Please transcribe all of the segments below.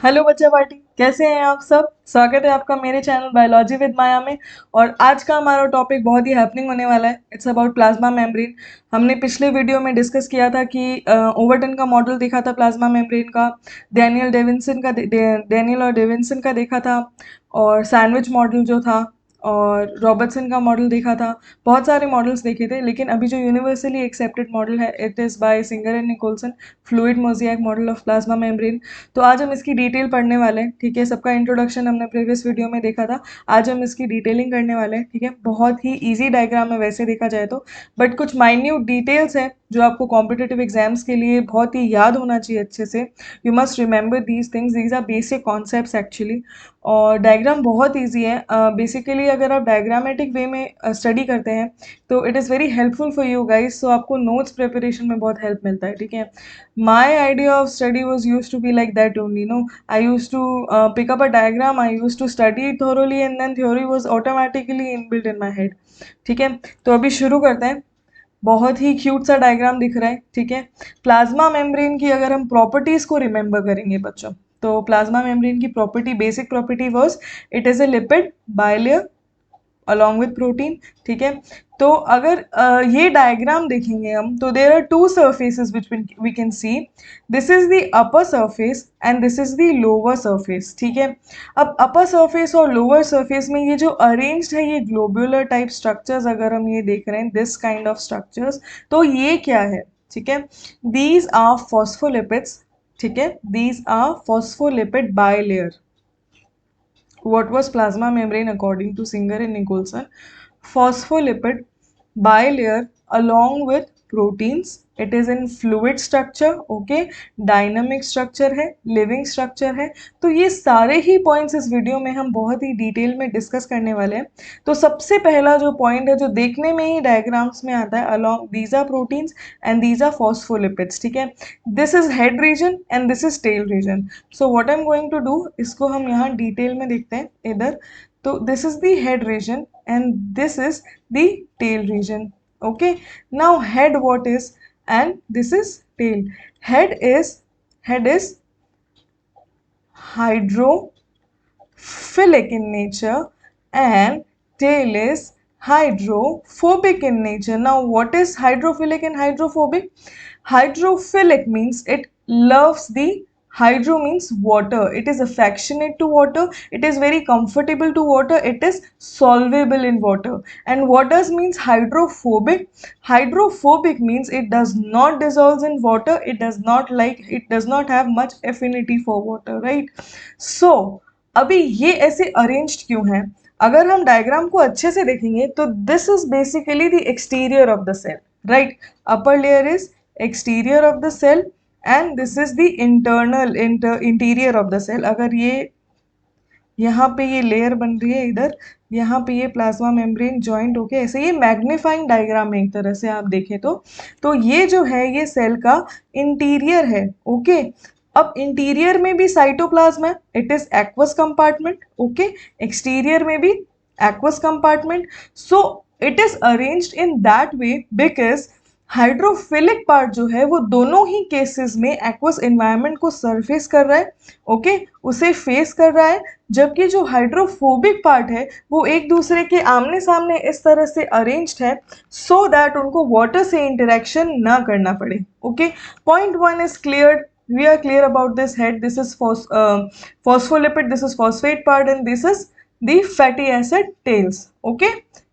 Hello बच्चा party, कैसे हैं आप सब। स्वागत है आपका मेरे चैनल बायोलॉजी विद माया में। और आज का हमारा टॉपिक बहुत ही हैपनिंग होने वाला है। It's about plasma membrane. हमने पिछले वीडियो में डिस्कस किया था कि ओवरटन का मॉडल देखा था प्लाज्मा मेम्ब्रेन का, डैनियल और डेविंसन का देखा था, और सैंडविच मॉडल जो था, और रॉबर्टसन का मॉडल देखा था। बहुत सारे मॉडल्स देखे थे, लेकिन अभी जो यूनिवर्सली एक्सेप्टेड मॉडल है it is by Singer and Nicolson, fluid mosaic model of plasma membrane. तो आज हम इसकी डिटेल पढ़ने वाले हैं। ठीक है, सबका इंट्रोडक्शन हमने प्रीवियस वीडियो में देखा था। आज हम इसकी डिटेलिंग करने वाले हैं। ठीक है, बहुत ही इजी डायग्राम है वैसे देखा जाए तो, बट कुछ माइन्यूट डिटेल्स हैं जो आपको कॉम्पिटिटिव एग्जाम्स के लिए बहुत ही याद होना चाहिए अच्छे से। You must remember these things, these are basic concepts actually. और डायग्राम बहुत ईजी है। बेसिकली अगर आप डायग्रामेटिक वे में स्टडी करते हैं तो it is very helpful for you guys. So आपको नोट्स प्रिपरेशन में बहुत हेल्प मिलता है। ठीक है, my idea of study was used to be like that only. No, I used to pick up a diagram, I used to study it thoroughly, and then theory was automatically inbuilt in my head. ठीक है, तो अभी शुरू करते हैं। बहुत ही cute सा diagram दिख रहा है। ठीक है, प्लाज्मा मेम्ब्रेन की अगर हम प्रॉपर्टीज को रिमेंबर करेंगे बच्चों, तो प्लाज्मा मेम्ब्रेन की property, basic property was it is a lipid bilayer along with protein. ठीक है, तो अगर ये डायग्राम देखेंगे हम तो there are two surfaces which we can see. This is the upper surface and this is the lower surface. ठीक है, अब अपर सरफेस और लोअर सरफेस में ये जो अरेंज्ड है ये ग्लोब्यूलर टाइप स्ट्रक्चर्स, अगर हम ये देख रहे हैं दिस काइंड ऑफ स्ट्रक्चर्स, तो ये क्या है। ठीक है, दीज आर फॉस्फोलिपिड्स। ठीक है, these are phospholipid bilayer. What was plasma membrane according to Singer and Nicholson? Phospholipid bilayer along with proteins. It is in fluid structure. Okay, dynamic structure है, living structure है। तो ये सारे ही points इस video में हम बहुत ही डिटेल में डिस्कस करने वाले हैं। तो सबसे पहला जो पॉइंट है जो देखने में ही डायग्राम्स में आता है, along these are proteins and these are phospholipids. ठीक है, this is head region and this is tail region. So what I am going to do, इसको हम यहाँ डिटेल में देखते हैं इधर। तो this is the head region and this is the tail region. Okay, now head what is, and this is tail. Head is hydrophilic in nature and tail is hydrophobic in nature. Now what is hydrophilic and hydrophobic? Hydrophilic means it loves the, hydro means water, it is affectionate to water, it is very comfortable to water, it is solvable in water. And what does means hydrophobic? Hydrophobic means it does not dissolve in water, it does not like, it does not have much affinity for water, right? So अभी ये ऐसे arranged क्यों है? अगर हम diagram को अच्छे से देखेंगे तो this is basically the exterior of the cell, right? Upper layer is exterior of the cell and this is the interior of the cell. अगर ये यहाँ पे ये लेयर बन रही है, इधर यहाँ पे ये प्लाज्मा मेम्ब्रेन जॉइंट होके ऐसे, ये मैग्नीफाइंग डायग्राम है एक तरह से आप देखें तो ये जो है ये सेल का इंटीरियर है. ओके, अब इंटीरियर में भी साइटोप्लाज्म है, it is aqueous compartment. Okay, exterior में भी aqueous compartment. So it is arranged in that way because hydrophilic part जो है वो दोनों ही केसेस में एक्वस एनवायरनमेंट को सरफेस कर रहा है. ओके, उसे फेस कर रहा है, जबकि जो हाइड्रोफोबिक पार्ट है वो एक दूसरे के आमने सामने इस तरह से अरेंज्ड है सो दैट उनको वाटर से इंटरेक्शन ना करना पड़े. Okay, point one is clear. We are clear about this head. This is phospholipid, this is phosphate part, and this is the fatty acid tails. Okay,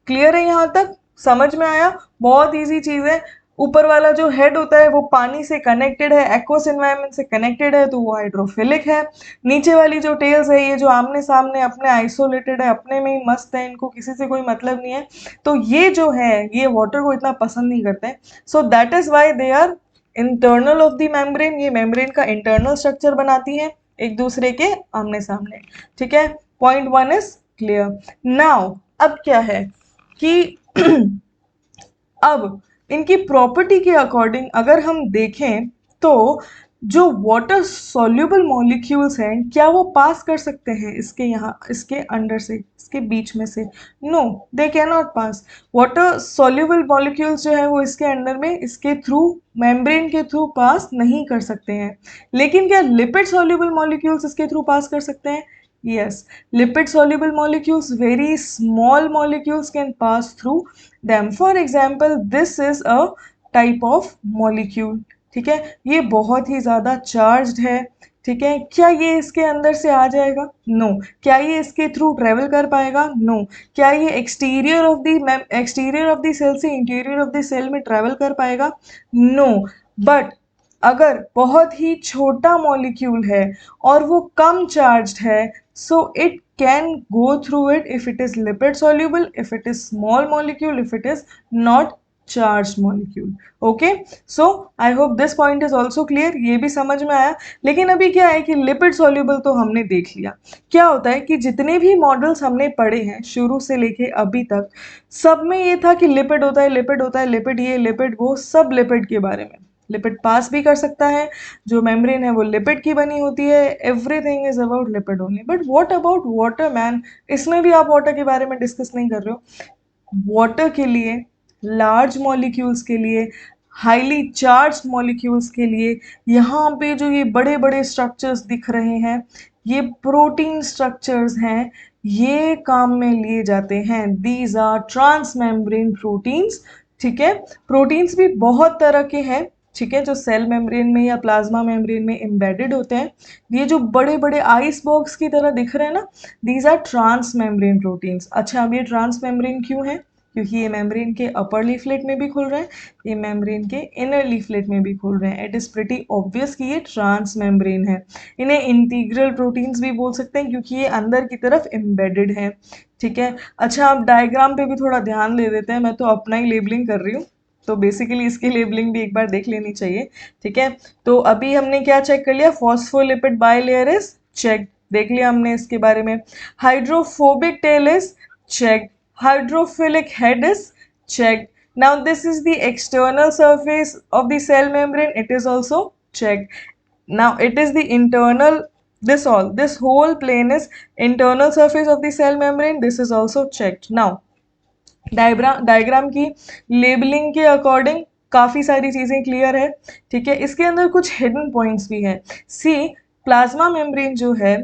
clear है यहाँ तक? समझ में आया? बहुत इजी चीज है. ऊपर वाला जो हेड होता है वो पानी से कनेक्टेड है, एक्वस एनवायरनमेंट से कनेक्टेड है, तो वो हाइड्रोफिलिक है. नीचे वाली जो टेल्स है ये जो आमने सामने अपने आइसोलेटेड है, अपने में ही मस्त है, इनको किसी से कोई मतलब नहीं है, तो ये जो है ये वाटर को इतना पसंद नहीं करते हैं. So that is why they are internal of the membrane. ये मेम्ब्रेन का इंटरनल स्ट्रक्चर बनाती है एक दूसरे के आमने सामने. ठीक है, point one is clear. Now अब क्या है कि अब इनकी प्रॉपर्टी के अकॉर्डिंग अगर हम देखें तो जो वाटर सॉल्युबल मॉलिक्यूल्स हैं क्या वो पास कर सकते हैं इसके यहाँ, इसके अंडर से, इसके बीच में से? No, they can not pass. Water soluble molecules जो है वो इसके अंडर में, इसके थ्रू, मेम्ब्रेन के थ्रू पास नहीं कर सकते हैं। लेकिन क्या लिपिड सॉल्युबल मॉलिक्यूल्स इसके थ्रू पास कर सकते हैं? Yes, lipid soluble molecules, very small molecules can pass through them. For example, this is a type of molecule. ठीक है, ये बहुत ही ज़्यादा चार्ज्ड है। ठीक है, क्या ये इसके अंदर से आ जाएगा? नो। क्या ये इसके थ्रू ट्रेवल कर पाएगा? नो। क्या ये एक्सटीरियर ऑफ द सेल से इंटीरियर ऑफ द सेल में ट्रेवल कर पाएगा? नो। बट अगर बहुत ही छोटा मॉलिक्यूल है और वो कम चार्ज्ड है, so it can go through it if it is lipid soluble, if it is small molecule, if it is not charged molecule. Okay, so I hope this point is also clear. ये भी समझ में आया। लेकिन अभी क्या है कि लिपिड soluble तो हमने देख लिया। क्या होता है कि जितने भी मॉडल्स हमने पढ़े हैं शुरू से लेके अभी तक, सब में ये था कि लिपिड होता है, लिपिड होता है, लिपिड ये, लिपिड वो, सब लिपिड के बारे में। लिपिड पास भी कर सकता है, जो मेम्ब्रेन है वो लिपिड की बनी होती है, everything is about lipid only. But what about water man? इसमें भी आप वाटर के बारे में डिस्कस नहीं कर रहे हो। वाटर के लिए, लार्ज मॉलिक्यूल्स के लिए, हाईली चार्ज मॉलिक्यूल्स के लिए, यहाँ पे जो ये बड़े बड़े स्ट्रक्चर्स दिख रहे हैं, ये प्रोटीन स्ट्रक्चर्स हैं, ये काम में लिए जाते हैं। These are trans membrane proteins. ठीक है, प्रोटीन्स भी बहुत तरह के हैं। ठीक है, जो सेल मेम्ब्रेन में या प्लाज्मा मेम्ब्रेन में एम्बेडेड होते हैं। ये जो बड़े बड़े आइस बॉक्स की तरह दिख रहे हैं ना, these are trans membrane proteins. अच्छा, अब ये ट्रांस मेम्ब्रेन क्यों है? क्योंकि ये मेम्ब्रेन के अपर लीफलेट में भी खुल रहे हैं, ये मेम्ब्रेन के इनर लीफलेट में भी खुल रहे हैं। इट इज़ प्रिटी ऑब्वियस कि ये ट्रांस मेम्ब्रेन है। इन्हें इंटीग्रल प्रोटीन्स भी बोल सकते हैं क्योंकि ये अंदर की तरफ एम्बेडेड है। ठीक है, अच्छा आप डायग्राम पे भी थोड़ा ध्यान दे देते हैं, मैं तो अपना ही लेबलिंग कर रही हूँ, तो बेसिकली इसकी लेबलिंग भी एक बार देख लेनी चाहिए। ठीक है, तो अभी हमने क्या चेक कर लिया? फॉस्फोलिपिड बाइलेयर इज चेक, देख लिया हमने इसके बारे में। Hydrophobic tail is check, hydrophilic head is checked. Now this is the external surface of the cell membrane, it is also checked. Now it is the internal, this whole plane is internal surface of the cell membrane, this is also checked. Now diagram की labelling के according काफ़ी सारी चीज़ें clear है। ठीक है, इसके अंदर कुछ हिडन पॉइंट्स भी हैं। सी, प्लाज्मा मेम्ब्रेन जो है,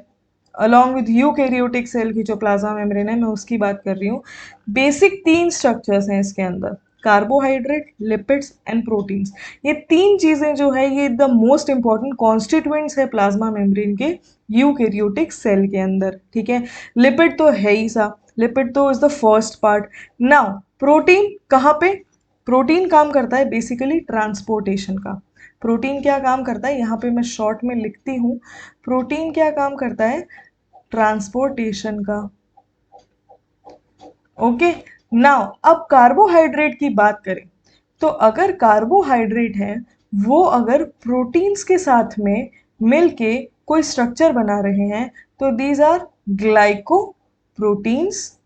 अलॉन्ग विद यूकैरियोटिक सेल की जो प्लाज्मा मेम्ब्रेन है, मैं उसकी बात कर रही हूँ। बेसिक 3 स्ट्रक्चर्स हैं इसके अंदर, कार्बोहाइड्रेट, लिपिड्स एंड प्रोटीन्स। ये 3 चीज़ें जो है ये द मोस्ट इंपॉर्टेंट कॉन्स्टिट्यूएंट्स है प्लाज्मा मेम्ब्रेन के यूकैरियोटिक सेल के अंदर। ठीक है, लिपिड तो है ही सा, लिपिड तो is the first part. Now protein कहाँ पे? प्रोटीन काम करता है बेसिकली ट्रांसपोर्टेशन का। प्रोटीन क्या काम करता है, यहाँ पे मैं शॉर्ट में लिखती हूँ, प्रोटीन क्या काम करता है? ट्रांसपोर्टेशन का। ओके, नाउ अब कार्बोहाइड्रेट की बात करें, तो अगर कार्बोहाइड्रेट है वो अगर प्रोटीन्स के साथ में मिलके कोई स्ट्रक्चर बना रहे हैं, तो these are glyco proteins.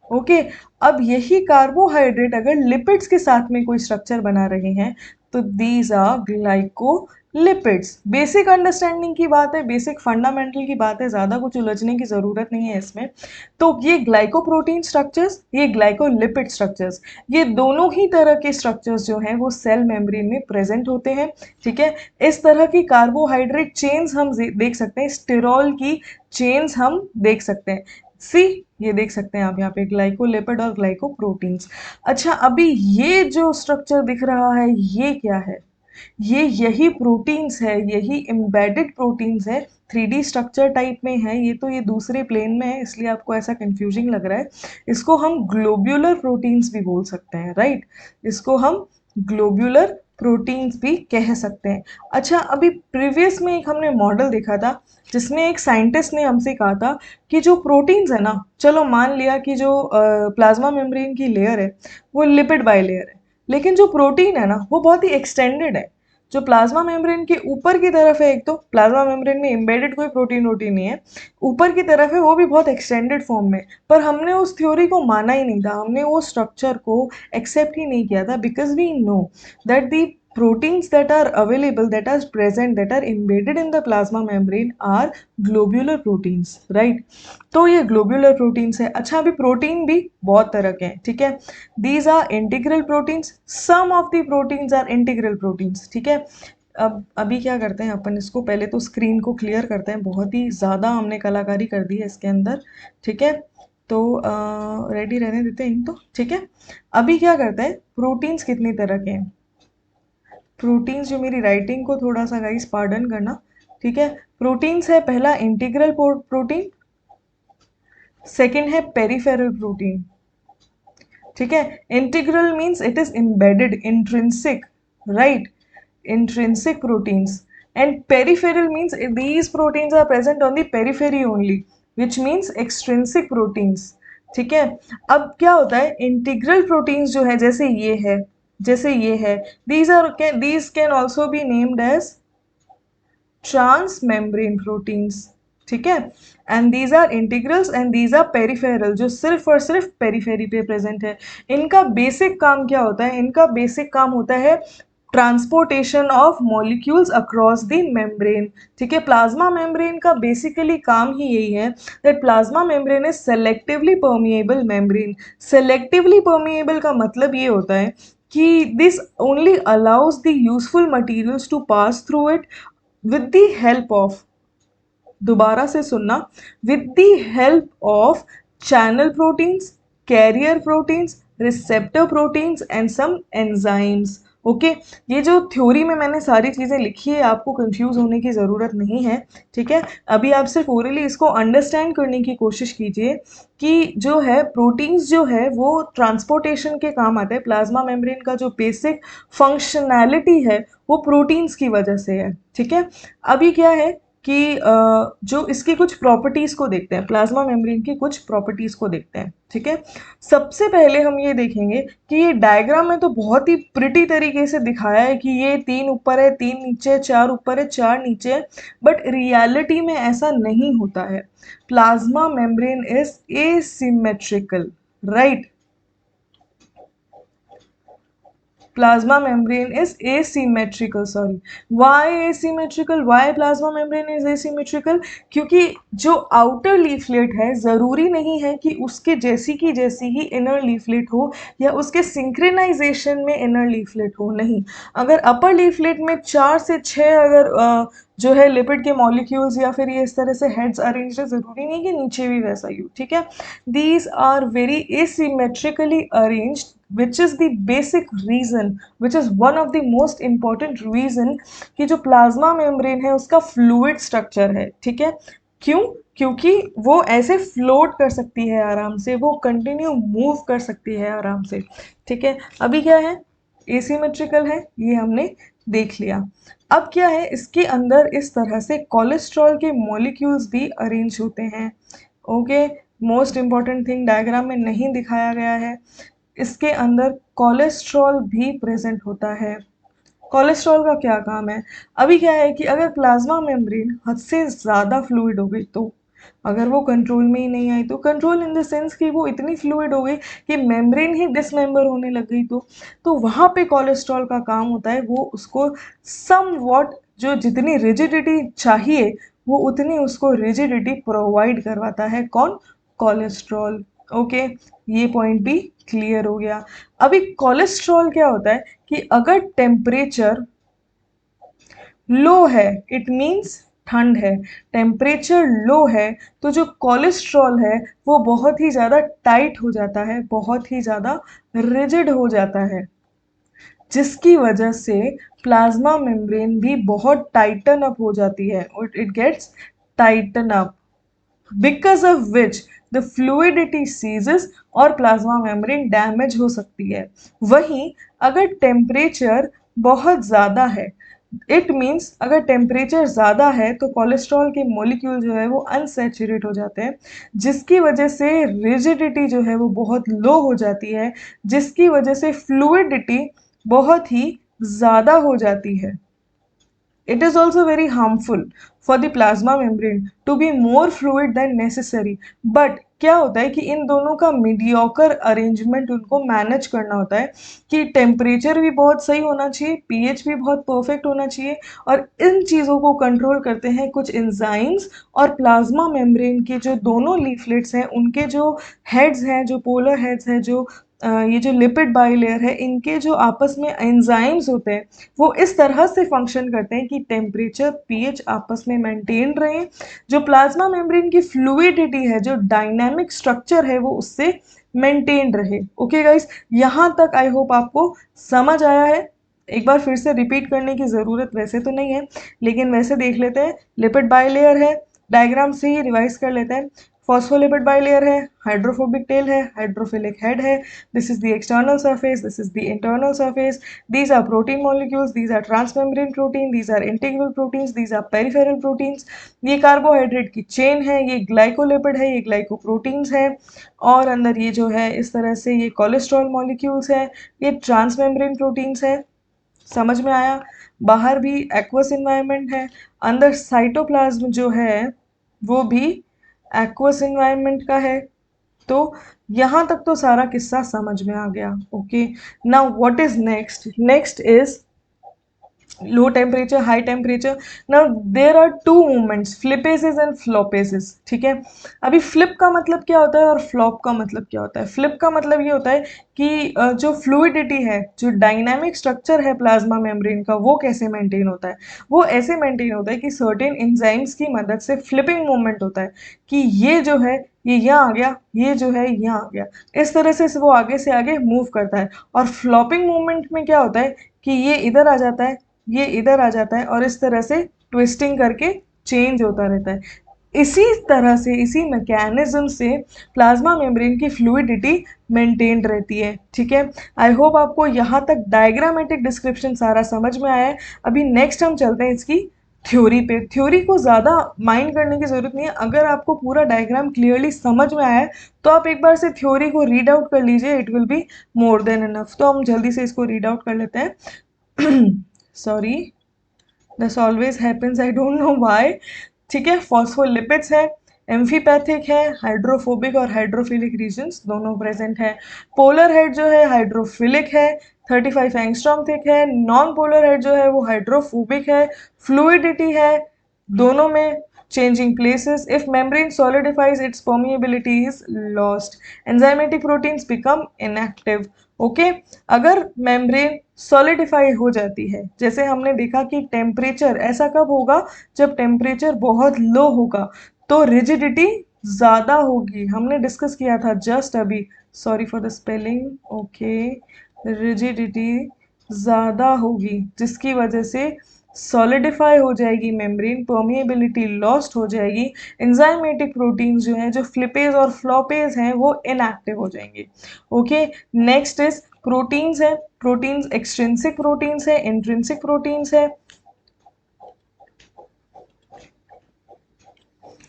Okay, अब यही कार्बोहाइड्रेट अगर लिपिड्स के साथ में कोई स्ट्रक्चर बना रहे हैं, तो these are glycolipids. Basic understanding की बात है, बेसिक फंडामेंटल की बात है, ज़्यादा कुछ उलझने की ज़रूरत नहीं है इसमें। तो ये ग्लाइकोप्रोटीन स्ट्रक्चर्स, ये ग्लाइकोलिपिड स्ट्रक्चर्स, ये दोनों ही तरह के स्ट्रक्चर्स जो हैं वो सेल मेम्ब्रेन में प्रेजेंट होते हैं। ठीक है, इस तरह की कार्बोहाइड्रेट चेन्स हम देख सकते हैं, स्टिरॉल की चेन्स हम देख सकते हैं। सी, ये देख सकते हैं आप यहाँ पे ग्लाइकोलिपिड और ग्लाइकोप्रोटीन्स। अच्छा, अभी ये जो स्ट्रक्चर दिख रहा है ये क्या है? ये यही प्रोटीन्स है, यही एम्बेडेड प्रोटीन्स है, 3D स्ट्रक्चर टाइप में है ये, तो ये दूसरे प्लेन में है इसलिए आपको ऐसा कंफ्यूजिंग लग रहा है। इसको हम ग्लोब्यूलर प्रोटीन्स भी बोल सकते हैं, राइट? इसको हम ग्लोब्यूलर प्रोटीन्स भी कह सकते हैं। अच्छा, अभी प्रीवियस में एक हमने मॉडल देखा था जिसमें एक साइंटिस्ट ने हमसे कहा था कि जो प्रोटीन्स है ना, चलो मान लिया कि जो प्लाज्मा मेम्ब्रेन की लेयर है वो लिपिड बाइलेयर है, लेकिन जो प्रोटीन है ना वो बहुत ही एक्सटेंडेड है। जो प्लाज्मा मेम्ब्रेन के ऊपर की तरफ है, एक तो प्लाज्मा मेम्ब्रेन में एम्बेडेड कोई प्रोटीन वोटीन नहीं है, ऊपर की तरफ है वो भी बहुत एक्सटेंडेड फॉर्म में, पर हमने उस थ्योरी को माना ही नहीं था, हमने वो स्ट्रक्चर को एक्सेप्ट ही नहीं किया था, because we know that the proteins that are available, that are present, that are embedded in the plasma membrane are globular proteins, right? तो ये globular proteins है। अच्छा, अभी प्रोटीन भी बहुत तरह के हैं, ठीक है। These are integral proteins, some of the proteins are integral proteins, ठीक है। अब अभी क्या करते हैं अपन, इसको पहले तो स्क्रीन को क्लियर करते हैं, बहुत ही ज़्यादा हमने कलाकारी कर दी है इसके अंदर, ठीक है। तो रेडी रहने देते हैं इनको, ठीक है। अभी क्या करते हैं, प्रोटीन्स कितनी तरह के हैं। प्रोटीन्स, जो मेरी राइटिंग को थोड़ा सा गाइस पार्डन करना, ठीक है। प्रोटीन्स है, पहला इंटीग्रल प्रोटीन, सेकंड है पेरिफेरल प्रोटीन, ठीक है। Integral means it is embedded, intrinsic, right, intrinsic proteins, and peripheral means these proteins are present on the periphery only, which means extrinsic proteins, ठीक है। अब क्या होता है, इंटीग्रल प्रोटीन्स जो है, जैसे ये है, जैसे ये है, these can also be named as transmembrane proteins, ठीक है। And these are integrals and these are peripheral, जो सिर्फ और सिर्फ पेरिफेरी पे प्रेजेंट है। इनका बेसिक काम क्या होता है, इनका बेसिक काम होता है transportation of molecules across the membrane, ठीक है। प्लाज्मा मेम्ब्रेन का बेसिकली काम ही यही है that plasma membrane is selectively permeable membrane. Selectively permeable का मतलब ये होता है कि this only allows the useful materials to pass through it with the help of, दोबारा से सुनना, with the help of channel proteins, carrier proteins, receptor proteins and some enzymes, okay. ये जो थ्योरी में मैंने सारी चीज़ें लिखी है, आपको कंफ्यूज होने की ज़रूरत नहीं है, ठीक है। अभी आप सिर्फ ओरली इसको अंडरस्टैंड करने की कोशिश कीजिए कि जो है प्रोटीन्स जो है वो ट्रांसपोर्टेशन के काम आते हैं। प्लाज्मा मेम्ब्रेन का जो बेसिक फंक्शनैलिटी है वो प्रोटीन्स की वजह से है, ठीक है। अभी क्या है कि जो इसकी कुछ प्रॉपर्टीज़ को देखते हैं, प्लाज्मा मेम्ब्रेन की कुछ प्रॉपर्टीज़ को देखते हैं, ठीक है। सबसे पहले हम ये देखेंगे कि ये डायग्राम में तो बहुत ही प्रिटी तरीके से दिखाया है कि ये 3 ऊपर है, 3 नीचे है, 4 ऊपर है, 4 नीचे है, बट रियलिटी में ऐसा नहीं होता है। Plasma membrane is asymmetrical, right. Plasma membrane is asymmetrical, sorry, why asymmetrical, why plasma membrane is asymmetrical? क्योंकि जो आउटर लीफलेट है ज़रूरी नहीं है कि उसके जैसी की जैसी ही इनर लीफलेट हो या उसके सिंक्रेनाइजेशन में इनर लीफलेट हो, नहीं। अगर अपर लीफलेट में 4 से 6 अगर जो है लिपिड के मॉलिक्यूल्स या फिर ये इस तरह से हेड्स अरेंज है, ज़रूरी नहीं कि नीचे भी वैसा ही हो, ठीक है। These are very asymmetrically arranged, which is the basic reason, which is one of the most important reason कि जो प्लाज्मा मेम्ब्रेन है उसका फ्लूइड स्ट्रक्चर है, ठीक है। क्यों? क्योंकि वो ऐसे फ्लोट कर सकती है आराम से, वो कंटिन्यू मूव कर सकती है आराम से, ठीक है। अभी क्या है, एसिमेट्रिकल है, ये हमने देख लिया। अब क्या है, इसके अंदर इस तरह से कोलेस्ट्रॉल के मॉलिक्यूल्स भी अरेंज होते हैं, okay. Most important thing diagram में नहीं दिखाया गया है, इसके अंदर कोलेस्ट्रॉल भी प्रेजेंट होता है। कोलेस्ट्रॉल का क्या काम है, अभी क्या है कि अगर प्लाज्मा मेम्ब्रेन हद से ज़्यादा फ्लूइड हो गई, तो अगर वो कंट्रोल में ही नहीं आई, तो कंट्रोल इन द सेंस कि वो इतनी फ्लूइड हो गई कि मेम्ब्रेन ही डिसमेंबर होने लग गई, तो वहाँ पे कोलेस्ट्रॉल का काम होता है, वो उसको सम वॉट, जो जितनी रिजिडिटी चाहिए वो उतनी उसको रिजिडिटी प्रोवाइड करवाता है, कौन, कोलेस्ट्रॉल, ओके। ये पॉइंट भी क्लियर हो गया। अभी कोलेस्ट्रॉल क्या होता है कि अगर टेम्परेचर लो है, इट मीन्स ठंड है, टेम्परेचर लो है, तो जो कोलेस्ट्रॉल है वो बहुत ही ज़्यादा टाइट हो जाता है, बहुत ही ज़्यादा रिजिड हो जाता है, जिसकी वजह से प्लाज्मा मेम्ब्रेन भी बहुत टाइटन अप हो जाती है, it gets tighten up, because of which the fluidity ceases और प्लाज्मा मेम्ब्रेन डैमेज हो सकती है। वहीं अगर टेम्परेचर बहुत ज़्यादा है, इट मीन्स अगर टेम्परेचर ज़्यादा है तो कोलेस्ट्रॉल के मॉलिक्यूल जो है वो अनसैचुरेट हो जाते हैं, जिसकी वजह से रिजिडिटी जो है वो बहुत लो हो जाती है, जिसकी वजह से फ्लूइडिटी बहुत ही ज़्यादा हो जाती है। It is also very harmful for the plasma membrane to be more fluid than necessary. But क्या होता है कि इन दोनों का मीडियोकर अरेंजमेंट उनको मैनेज करना होता है कि टेम्परेचर भी बहुत सही होना चाहिए, पीएच भी बहुत परफेक्ट होना चाहिए, और इन चीज़ों को कंट्रोल करते हैं कुछ एंजाइम्स। और प्लाज्मा मेम्ब्रेन के जो दोनों लीफलेट्स हैं उनके जो हेड्स हैं, जो पोलर हेड्स हैं, जो ये जो लिपिड बाइलेयर है, इनके जो आपस में एंजाइम्स होते हैं वो इस तरह से फंक्शन करते हैं कि टेम्परेचर पीएच आपस में मेंटेन रहे, जो प्लाज्मा मेम्ब्रेन की फ्लूइडिटी है, जो डायनामिक स्ट्रक्चर है, वो उससे मेंटेन रहे। ओके गाइस, यहाँ तक आई होप आपको समझ आया है। एक बार फिर से रिपीट करने की ज़रूरत वैसे तो नहीं है, लेकिन वैसे देख लेते हैं। लिपिड बाइलेयर है, डायग्राम से ही रिवाइज कर लेते हैं। फॉस्फोलिपिड बाइलेयर है, हाइड्रोफोबिक टेल है, हाइड्रोफिलिक हेड है, this is the external surface, this is the internal surface, these are protein molecules, these are transmembrane protein, these are integral proteins, these are peripheral proteins। ये carbohydrate की chain है, ये glycolipid है, ये glycoproteins है, और अंदर ये जो है इस तरह से ये कोलेस्ट्रॉल मॉलिक्यूल्स है, ये ट्रांसमेम्ब्रेन प्रोटीन्स है। समझ में आया? बाहर भी एक्वस इन्वायरमेंट है, अंदर साइटोप्लाज्म जो है वो भी एक्वस इन्वायरमेंट का है। तो यहाँ तक तो सारा किस्सा समझ में आ गया। Okay, now what is next? Next is low temperature, high temperature. Now there are two movements, flippases and floppases. ठीक है, अभी फ्लिप का मतलब क्या होता है और फ्लॉप का मतलब क्या होता है? फ्लिप का मतलब ये होता है कि जो फ्लूइडिटी है, जो डायनामिक स्ट्रक्चर है प्लाज्मा मेम्ब्रेन का, वो कैसे मेंटेन होता है? वो ऐसे मेंटेन होता है कि सर्टेन एंजाइम्स की मदद से फ्लिपिंग मूवमेंट होता है कि ये जो है ये यहाँ आ गया, ये जो है यहाँ आ गया, इस तरह से वो आगे से आगे मूव करता है। और फ्लॉपिंग मूवमेंट में क्या होता है कि ये इधर आ जाता है, ये इधर आ जाता है, और इस तरह से ट्विस्टिंग करके चेंज होता रहता है। इसी तरह से, इसी मैकेनिज्म से प्लाज्मा मेम्ब्रेन की फ्लूइडिटी मेंटेन रहती है। ठीक है, आई होप आपको यहाँ तक डायग्रामेटिक डिस्क्रिप्शन सारा समझ में आया है। अभी नेक्स्ट हम चलते हैं इसकी थ्योरी पे। थ्योरी को ज़्यादा माइंड करने की ज़रूरत नहीं है, अगर आपको पूरा डायग्राम क्लियरली समझ में आया है तो आप एक बार से थ्योरी को रीड आउट कर लीजिए, it will be more than enough. तो हम जल्दी से इसको रीड आउट कर लेते हैं। Sorry, this always happens, I don't know why. ठीक है, फॉस्फोलिपिड्स है, एम्फीपैथिक है, हाइड्रोफोबिक और हाइड्रोफिलिक रीजन्स दोनों प्रेजेंट है। पोलर हेड जो है हाइड्रोफिलिक है, 35 एंगस्ट्रॉम थिक है। नॉन पोलर हेड जो है वो हाइड्रोफोबिक है। फ्लूइडिटी है दोनों में, changing places, if membrane solidifies its permeability is lost, enzymatic proteins become inactive। Okay, अगर मेम्ब्रेन सॉलिडिफाई हो जाती है, जैसे हमने देखा कि टेम्परेचर ऐसा कब होगा, जब टेम्परेचर बहुत लो होगा तो रिजिडिटी ज़्यादा होगी। हमने डिस्कस किया था जस्ट अभी, sorry for the spelling. Okay, rigidity ज़्यादा होगी जिसकी वजह से सॉलिडिफाई हो जाएगी मेम्ब्रेन, परमिएबिलिटी लॉस्ट हो जाएगी, एंजाइमेटिक प्रोटीन्स जो हैं, जो फ्लिपेज और फ्लॉपेज हैं, वो इनएक्टिव हो जाएंगे। ओके, नेक्स्ट इज प्रोटीन्स है। प्रोटीन्स एक्सट्रिंसिक प्रोटीन्स है, इंट्रिंसिक प्रोटीन्स है।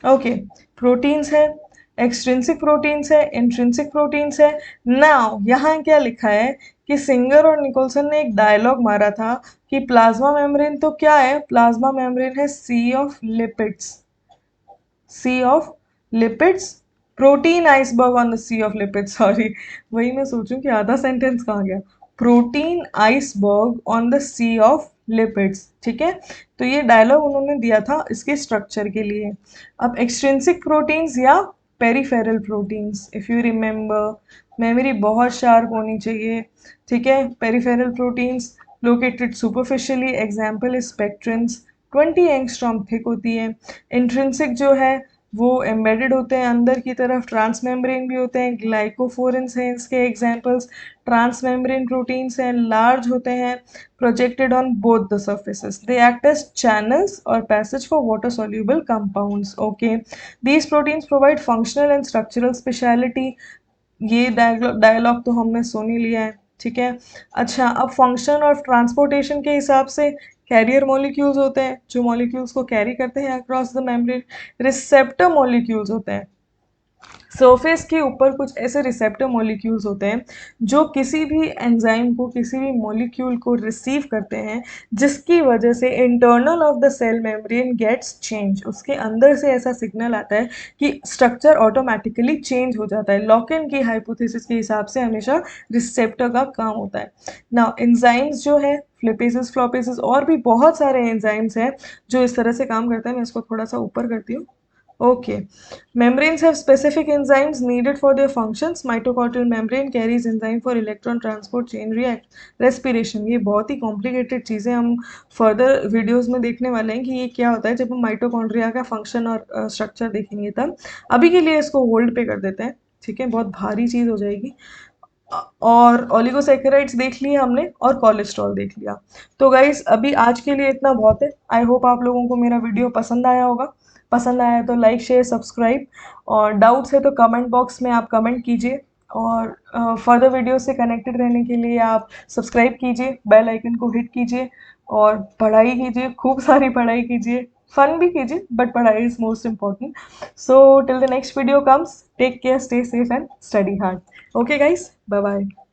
ओके, प्रोटीन्स है, एक्सट्रिंसिक प्रोटीन्स है, इंट्रिंसिक प्रोटीन्स है। नाउ यहाँ क्या लिखा है कि सिंगर और निकोलसन ने एक डायलॉग मारा था कि प्लाज्मा मेम्ब्रेन तो क्या है, प्लाज्मा मेम्ब्रेन है sea of lipids, sea of lipids, protein iceberg on the sea of lipids. Sorry, वही मैं सोचूं कि आधा सेंटेंस कहाँ गया। Protein iceberg on the sea of lipids. ठीक है, तो ये डायलॉग उन्होंने दिया था इसके स्ट्रक्चर के लिए। अब एक्सट्रिंसिक प्रोटीन्स या peripheral proteins, if you remember, memory बहुत शार्प होनी चाहिए। ठीक है, peripheral proteins located superficially, example is spectrins, 20 angstrom thick होती है। इंट्रिंसिक जो है वो एम्बेडेड होते हैं अंदर की तरफ, ट्रांसमेम्ब्रेन भी होते हैं, ग्लाइकोफोरेंस हैं इसके एग्जाम्पल्स। ट्रांसमेम्ब्रेन प्रोटीन्स हैं, लार्ज होते हैं, projected on both the surfaces, they act as channels और passage for water soluble compounds. Okay, these proteins provide functional and structural speciality. ये डायलॉग तो हमने सुन ही लिया है। ठीक है, अच्छा, अब फंक्शन और ट्रांसपोर्टेशन के हिसाब से कैरियर मॉलिक्यूल्स होते हैं जो मॉलिक्यूल्स को कैरी करते हैं across the membrane. Receptor molecules होते हैं सरफेस के ऊपर कुछ ऐसे रिसेप्टर मॉलिक्यूल्स होते हैं जो किसी भी एंजाइम को, किसी भी मॉलिक्यूल को रिसीव करते हैं, जिसकी वजह से internal of the cell membrane gets change. उसके अंदर से ऐसा सिग्नल आता है कि स्ट्रक्चर ऑटोमेटिकली चेंज हो जाता है। लॉक-इन की हाइपोथेसिस के हिसाब से हमेशा रिसेप्टर का काम होता है। नाउ एंजाइम्स जो है, फ्लिपेसेस, फ्लॉपेसेस और भी बहुत सारे एंजाइम्स हैं जो इस तरह से काम करते हैं। मैं इसको थोड़ा सा ऊपर करती हूँ। Okay. Membranes have specific enzymes needed for their functions. Mitochondrial membrane carries enzyme for electron transport, chain react, respiration. ये बहुत ही complicated चीज़ें हम further videos में देखने वाले हैं कि ये क्या होता है जब हम माइटोकॉन्ड्रिया का फंक्शन और स्ट्रक्चर देखेंगे तब। अभी के लिए इसको होल्ड पे कर देते हैं, ठीक है, बहुत भारी चीज़ हो जाएगी। और ओलिगोसैकेराइड्स देख लिए हमने और कोलेस्ट्रॉल देख लिया। तो गाइस अभी आज के लिए इतना बहुत है। आई होप आप लोगों को मेरा वीडियो पसंद आया होगा। पसंद आया तो लाइक शेयर सब्सक्राइब, और डाउट्स है तो कमेंट बॉक्स में आप कमेंट कीजिए। और फर्दर वीडियो से कनेक्टेड रहने के लिए आप सब्सक्राइब कीजिए, बेल आइकन को हिट कीजिए और पढ़ाई कीजिए, खूब सारी पढ़ाई कीजिए, फन भी कीजिए बट पढ़ाई is most important. So till the next video comes, take care, stay safe and study hard. Okay guys, bye bye.